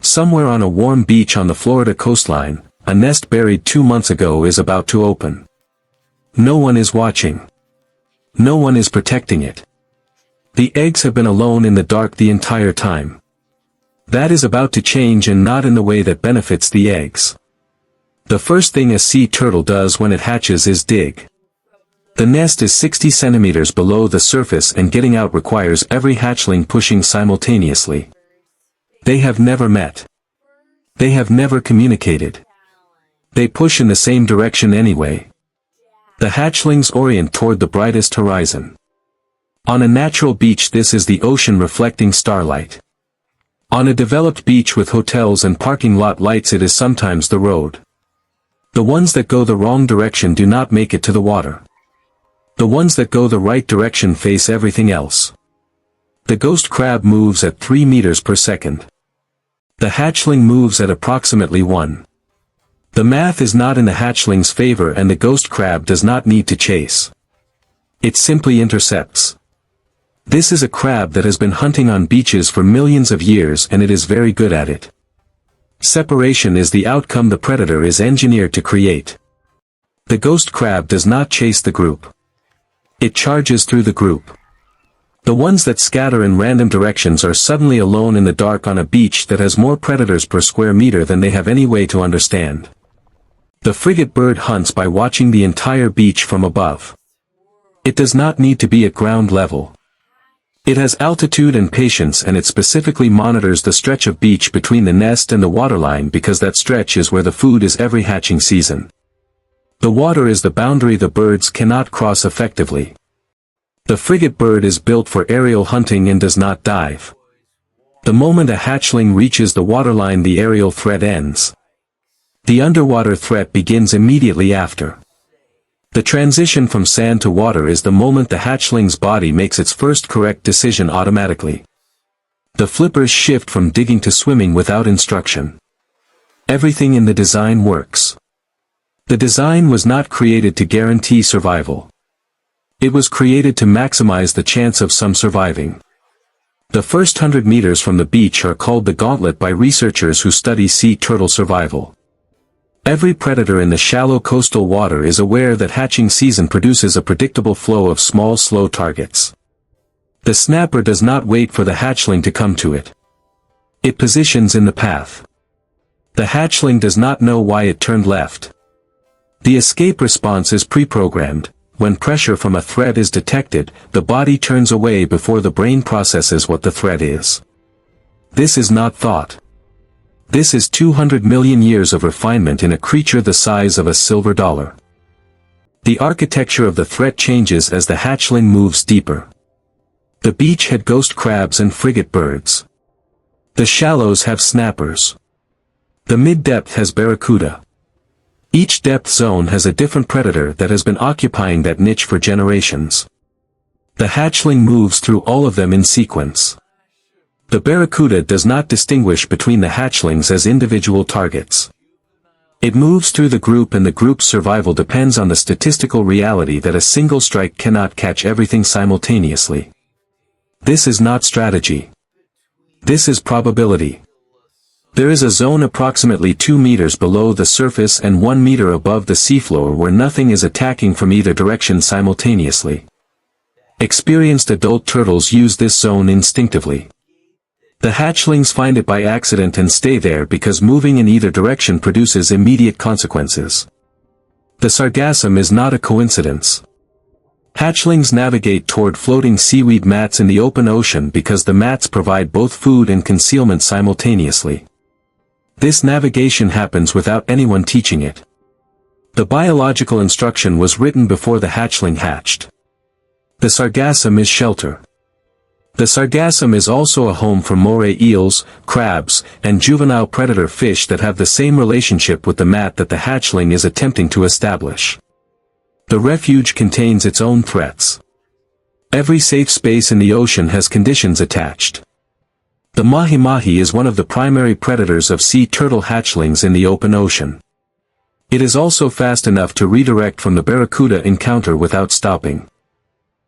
Somewhere on a warm beach on the Florida coastline, a nest buried 2 months ago is about to open. No one is watching. No one is protecting it. The eggs have been alone in the dark the entire time. That is about to change, and not in the way that benefits the eggs. The first thing a sea turtle does when it hatches is dig. The nest is 60 centimeters below the surface, and getting out requires every hatchling pushing simultaneously. They have never met. They have never communicated. They push in the same direction anyway. The hatchlings orient toward the brightest horizon. On a natural beach, this is the ocean reflecting starlight. On a developed beach with hotels and parking lot lights, it is sometimes the road. The ones that go the wrong direction do not make it to the water. The ones that go the right direction face everything else. The ghost crab moves at 3 meters per second. The hatchling moves at approximately 1. The math is not in the hatchling's favor, and the ghost crab does not need to chase. It simply intercepts. This is a crab that has been hunting on beaches for millions of years, and it is very good at it. Separation is the outcome the predator is engineered to create. The ghost crab does not chase the group. It charges through the group. The ones that scatter in random directions are suddenly alone in the dark on a beach that has more predators per square meter than they have any way to understand. The frigate bird hunts by watching the entire beach from above. It does not need to be at ground level. It has altitude and patience, and it specifically monitors the stretch of beach between the nest and the waterline, because that stretch is where the food is every hatching season. The water is the boundary the birds cannot cross effectively. The frigate bird is built for aerial hunting and does not dive. The moment a hatchling reaches the waterline, the aerial threat ends. The underwater threat begins immediately after. The transition from sand to water is the moment the hatchling's body makes its first correct decision automatically. The flippers shift from digging to swimming without instruction. Everything in the design works. The design was not created to guarantee survival. It was created to maximize the chance of some surviving. The first 100 meters from the beach are called the gauntlet by researchers who study sea turtle survival. Every predator in the shallow coastal water is aware that hatching season produces a predictable flow of small, slow targets. The snapper does not wait for the hatchling to come to it. It positions in the path. The hatchling does not know why it turned left. The escape response is pre-programmed. When pressure from a threat is detected, the body turns away before the brain processes what the threat is. This is not thought. This is 200 million years of refinement in a creature the size of a silver dollar. The architecture of the threat changes as the hatchling moves deeper. The beach had ghost crabs and frigate birds. The shallows have snappers. The mid-depth has barracuda. Each depth zone has a different predator that has been occupying that niche for generations. The hatchling moves through all of them in sequence. The barracuda does not distinguish between the hatchlings as individual targets. It moves through the group, and the group's survival depends on the statistical reality that a single strike cannot catch everything simultaneously. This is not strategy. This is probability. There is a zone approximately 2 meters below the surface and 1 meter above the seafloor where nothing is attacking from either direction simultaneously. Experienced adult turtles use this zone instinctively. The hatchlings find it by accident and stay there because moving in either direction produces immediate consequences. The sargassum is not a coincidence. Hatchlings navigate toward floating seaweed mats in the open ocean because the mats provide both food and concealment simultaneously. This navigation happens without anyone teaching it. The biological instruction was written before the hatchling hatched. The sargassum is shelter. The sargassum is also a home for moray eels, crabs, and juvenile predator fish that have the same relationship with the mat that the hatchling is attempting to establish. The refuge contains its own threats. Every safe space in the ocean has conditions attached. The mahi-mahi is one of the primary predators of sea turtle hatchlings in the open ocean. It is also fast enough to redirect from the barracuda encounter without stopping.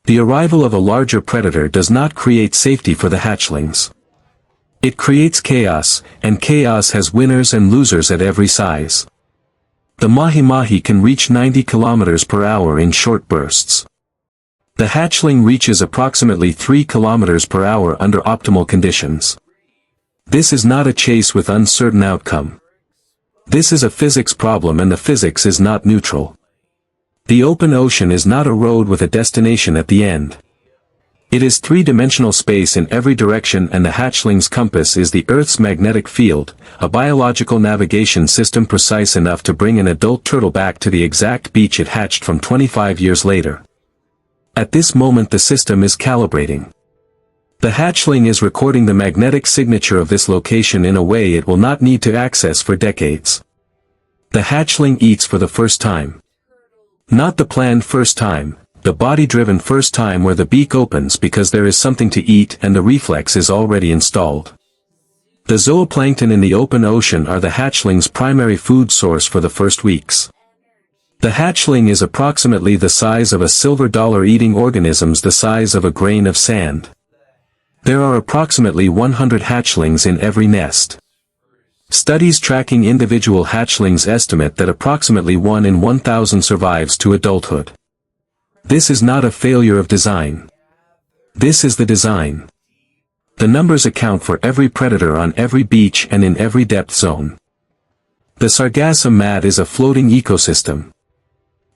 The arrival of a larger predator does not create safety for the hatchlings. It creates chaos, and chaos has winners and losers at every size. The mahi-mahi can reach 90 kilometers per hour in short bursts. The hatchling reaches approximately 3 kilometers per hour under optimal conditions. This is not a chase with uncertain outcome. This is a physics problem, and the physics is not neutral. The open ocean is not a road with a destination at the end. It is three-dimensional space in every direction, and the hatchling's compass is the Earth's magnetic field, a biological navigation system precise enough to bring an adult turtle back to the exact beach it hatched from 25 years later. At this moment the system is calibrating. The hatchling is recording the magnetic signature of this location in a way it will not need to access for decades. The hatchling eats for the first time. Not the planned first time, the body-driven first time where the beak opens because there is something to eat and the reflex is already installed. The zooplankton in the open ocean are the hatchling's primary food source for the first weeks. The hatchling is approximately the size of a silver dollar, eating organisms the size of a grain of sand. There are approximately 100 hatchlings in every nest. Studies tracking individual hatchlings estimate that approximately 1 in 1,000 survives to adulthood. This is not a failure of design. This is the design. The numbers account for every predator on every beach and in every depth zone. The sargassum mat is a floating ecosystem.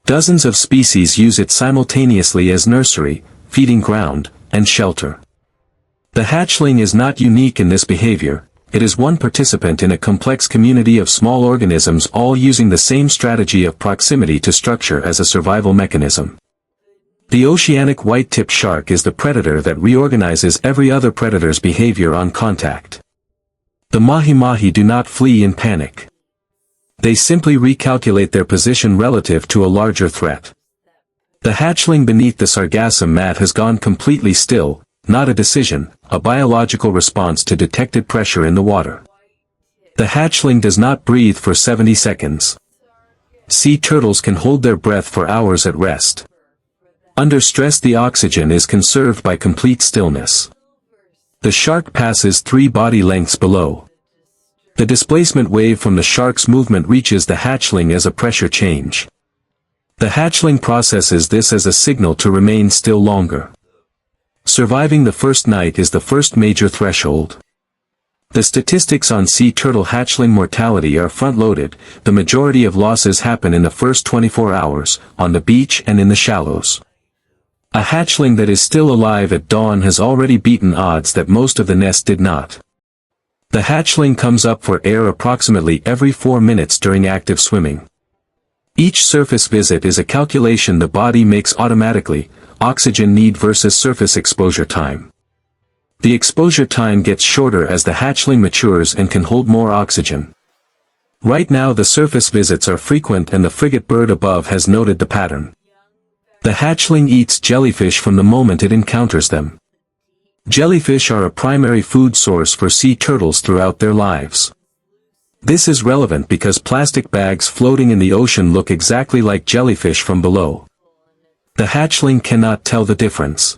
Dozens of species use it simultaneously as nursery, feeding ground, and shelter. The hatchling is not unique in this behavior. It is one participant in a complex community of small organisms, all using the same strategy of proximity to structure as a survival mechanism. The oceanic white-tipped shark is the predator that reorganizes every other predator's behavior on contact. The mahi-mahi do not flee in panic. They simply recalculate their position relative to a larger threat. The hatchling beneath the sargassum mat has gone completely still, not a decision, a biological response to detected pressure in the water. The hatchling does not breathe for 70 seconds. Sea turtles can hold their breath for hours at rest. Under stress the oxygen is conserved by complete stillness. The shark passes 3 body lengths below. The displacement wave from the shark's movement reaches the hatchling as a pressure change. The hatchling processes this as a signal to remain still longer. Surviving the first night is the first major threshold. The statistics on sea turtle hatchling mortality are front-loaded. The majority of losses happen in the first 24 hours, on the beach and in the shallows. A hatchling that is still alive at dawn has already beaten odds that most of the nest did not. The hatchling comes up for air approximately every 4 minutes during active swimming. Each surface visit is a calculation the body makes automatically, oxygen need versus surface exposure time. The exposure time gets shorter as the hatchling matures and can hold more oxygen. Right now the surface visits are frequent, and the frigate bird above has noted the pattern. The hatchling eats jellyfish from the moment it encounters them. Jellyfish are a primary food source for sea turtles throughout their lives. This is relevant because plastic bags floating in the ocean look exactly like jellyfish from below. The hatchling cannot tell the difference.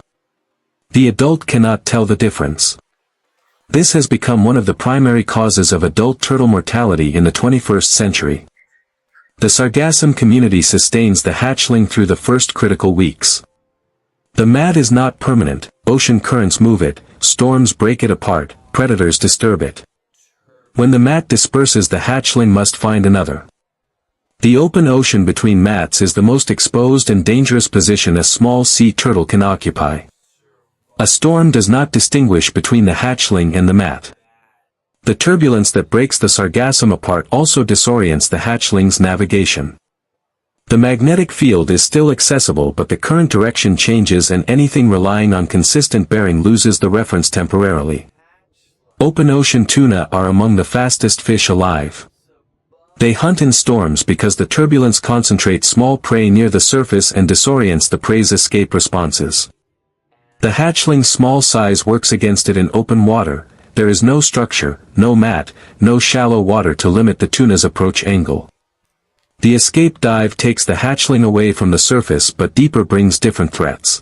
The adult cannot tell the difference. This has become one of the primary causes of adult turtle mortality in the 21st century. The sargassum community sustains the hatchling through the first critical weeks. The mat is not permanent, ocean currents move it, storms break it apart, predators disturb it. When the mat disperses the hatchling must find another. The open ocean between mats is the most exposed and dangerous position a small sea turtle can occupy. A storm does not distinguish between the hatchling and the mat. The turbulence that breaks the sargassum apart also disorients the hatchling's navigation. The magnetic field is still accessible, but the current direction changes and anything relying on consistent bearing loses the reference temporarily. Open ocean tuna are among the fastest fish alive. They hunt in storms because the turbulence concentrates small prey near the surface and disorients the prey's escape responses. The hatchling's small size works against it in open water. There is no structure, no mat, no shallow water to limit the tuna's approach angle. The escape dive takes the hatchling away from the surface, but deeper brings different threats.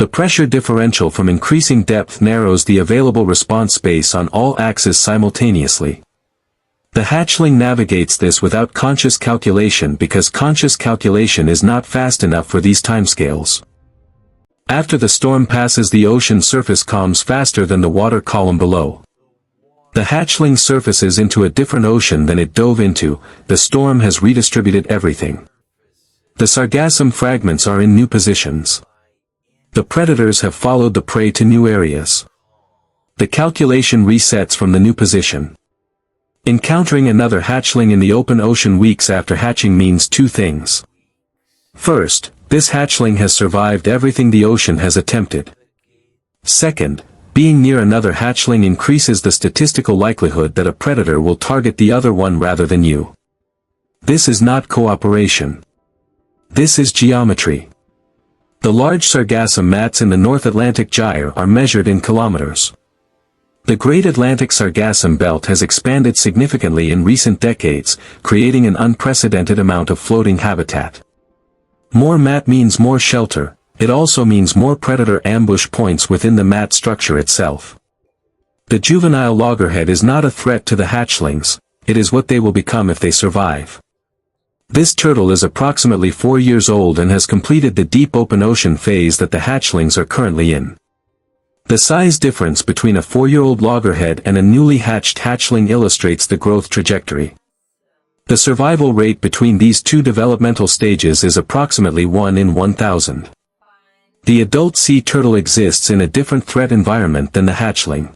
The pressure differential from increasing depth narrows the available response space on all axes simultaneously. The hatchling navigates this without conscious calculation because conscious calculation is not fast enough for these timescales. After the storm passes, the ocean surface calms faster than the water column below. The hatchling surfaces into a different ocean than it dove into. The storm has redistributed everything. The sargassum fragments are in new positions. The predators have followed the prey to new areas. The calculation resets from the new position. Encountering another hatchling in the open ocean weeks after hatching means two things. First, this hatchling has survived everything the ocean has attempted. Second, being near another hatchling increases the statistical likelihood that a predator will target the other one rather than you. This is not cooperation. This is geometry. The large sargassum mats in the North Atlantic Gyre are measured in kilometers. The Great Atlantic Sargassum Belt has expanded significantly in recent decades, creating an unprecedented amount of floating habitat. More mat means more shelter. It also means more predator ambush points within the mat structure itself. The juvenile loggerhead is not a threat to the hatchlings, it is what they will become if they survive. This turtle is approximately 4 years old and has completed the deep open ocean phase that the hatchlings are currently in. The size difference between a 4-year-old loggerhead and a newly hatched hatchling illustrates the growth trajectory. The survival rate between these two developmental stages is approximately 1 in 1,000. The adult sea turtle exists in a different threat environment than the hatchling.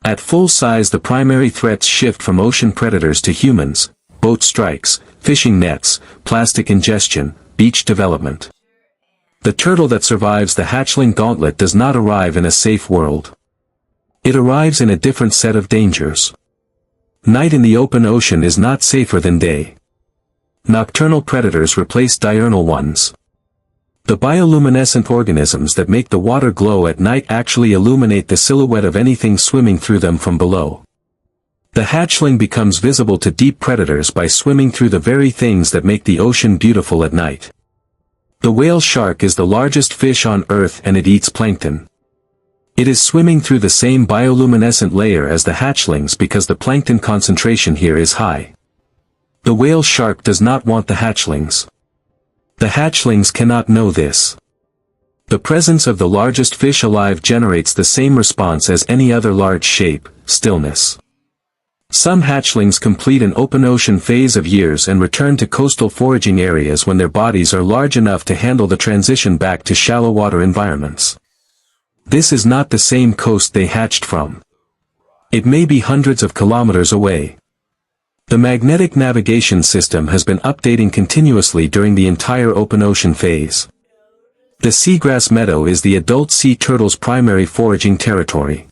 At full size, the primary threats shift from ocean predators to humans: boat strikes, fishing nets, plastic ingestion, beach development. The turtle that survives the hatchling gauntlet does not arrive in a safe world. It arrives in a different set of dangers. Night in the open ocean is not safer than day. Nocturnal predators replace diurnal ones. The bioluminescent organisms that make the water glow at night actually illuminate the silhouette of anything swimming through them from below. The hatchling becomes visible to deep predators by swimming through the very things that make the ocean beautiful at night. The whale shark is the largest fish on Earth and it eats plankton. It is swimming through the same bioluminescent layer as the hatchlings because the plankton concentration here is high. The whale shark does not want the hatchlings. The hatchlings cannot know this. The presence of the largest fish alive generates the same response as any other large shape: stillness. Some hatchlings complete an open ocean phase of years and return to coastal foraging areas when their bodies are large enough to handle the transition back to shallow water environments. This is not the same coast they hatched from. It may be hundreds of kilometers away. The magnetic navigation system has been updating continuously during the entire open ocean phase. The seagrass meadow is the adult sea turtle's primary foraging territory.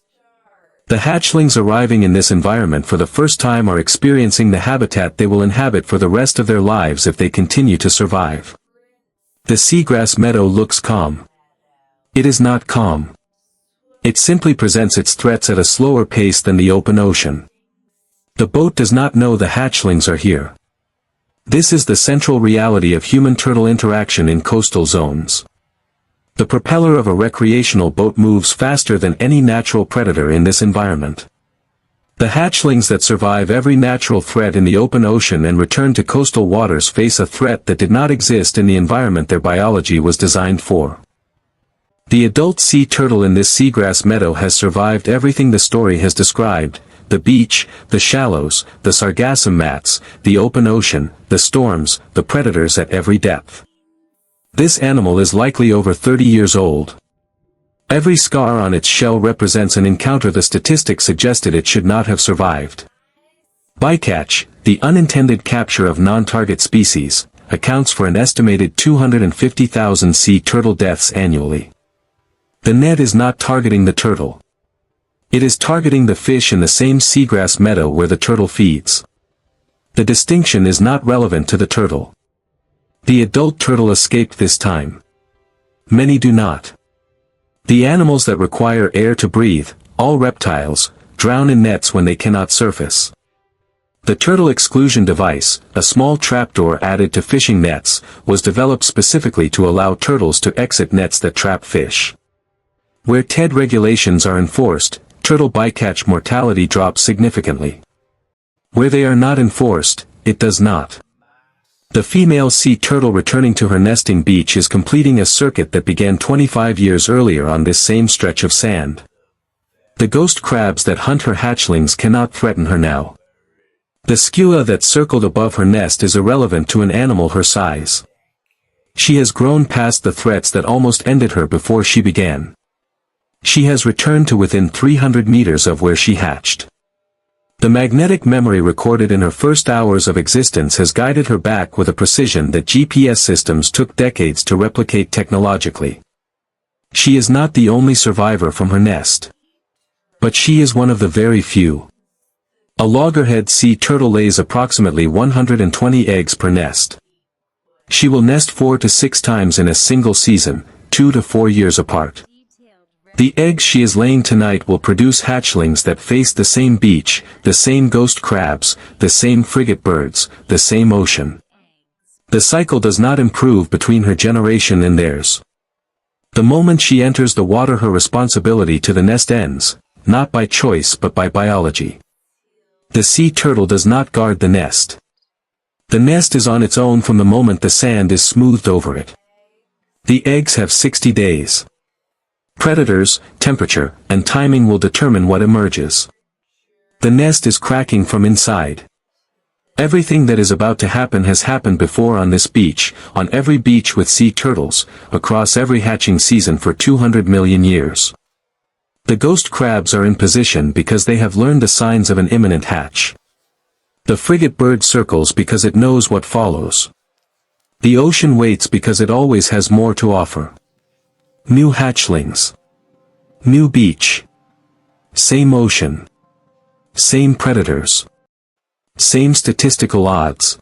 The hatchlings arriving in this environment for the first time are experiencing the habitat they will inhabit for the rest of their lives if they continue to survive. The seagrass meadow looks calm. It is not calm. It simply presents its threats at a slower pace than the open ocean. The boat does not know the hatchlings are here. This is the central reality of human-turtle interaction in coastal zones. The propeller of a recreational boat moves faster than any natural predator in this environment. The hatchlings that survive every natural threat in the open ocean and return to coastal waters face a threat that did not exist in the environment their biology was designed for. The adult sea turtle in this seagrass meadow has survived everything the story has described: the beach, the shallows, the sargassum mats, the open ocean, the storms, the predators at every depth. This animal is likely over 30 years old. Every scar on its shell represents an encounter the statistics suggested it should not have survived. Bycatch, the unintended capture of non-target species, accounts for an estimated 250,000 sea turtle deaths annually. The net is not targeting the turtle. It is targeting the fish in the same seagrass meadow where the turtle feeds. The distinction is not relevant to the turtle. The adult turtle escaped this time. Many do not. The animals that require air to breathe, all reptiles, drown in nets when they cannot surface. The turtle exclusion device, a small trapdoor added to fishing nets, was developed specifically to allow turtles to exit nets that trap fish. Where TED regulations are enforced, turtle bycatch mortality drops significantly. Where they are not enforced, it does not. The female sea turtle returning to her nesting beach is completing a circuit that began 25 years earlier on this same stretch of sand. The ghost crabs that hunt her hatchlings cannot threaten her now. The skua that circled above her nest is irrelevant to an animal her size. She has grown past the threats that almost ended her before she began. She has returned to within 300 meters of where she hatched. The magnetic memory recorded in her first hours of existence has guided her back with a precision that GPS systems took decades to replicate technologically. She is not the only survivor from her nest. But she is one of the very few. A loggerhead sea turtle lays approximately 120 eggs per nest. She will nest 4 to 6 times in a single season, 2 to 4 years apart. The eggs she is laying tonight will produce hatchlings that face the same beach, the same ghost crabs, the same frigate birds, the same ocean. The cycle does not improve between her generation and theirs. The moment she enters the water, her responsibility to the nest ends, not by choice but by biology. The sea turtle does not guard the nest. The nest is on its own from the moment the sand is smoothed over it. The eggs have 60 days. Predators, temperature, and timing will determine what emerges. The nest is cracking from inside. Everything that is about to happen has happened before on this beach, on every beach with sea turtles, across every hatching season for 200 million years. The ghost crabs are in position because they have learned the signs of an imminent hatch. The frigate bird circles because it knows what follows. The ocean waits because it always has more to offer. New hatchlings. New beach. Same ocean. Same predators. Same statistical odds.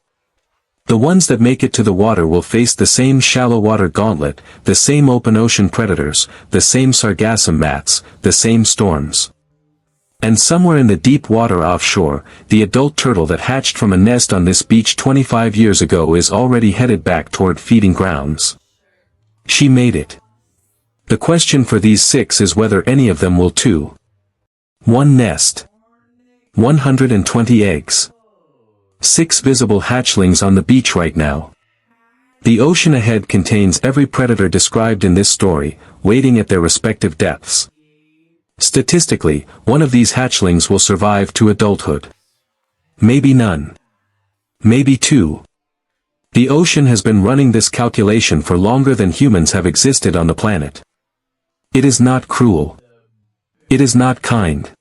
The ones that make it to the water will face the same shallow water gauntlet, the same open ocean predators, the same sargassum mats, the same storms. And somewhere in the deep water offshore, the adult turtle that hatched from a nest on this beach 25 years ago is already headed back toward feeding grounds. She made it. The question for these 6 is whether any of them will too. 1 nest. 120 eggs. 6 visible hatchlings on the beach right now. The ocean ahead contains every predator described in this story, waiting at their respective depths. Statistically, one of these hatchlings will survive to adulthood. Maybe none. Maybe 2. The ocean has been running this calculation for longer than humans have existed on the planet. It is not cruel. It is not kind.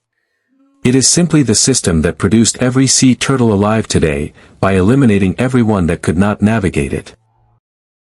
It is simply the system that produced every sea turtle alive today, by eliminating everyone that could not navigate it.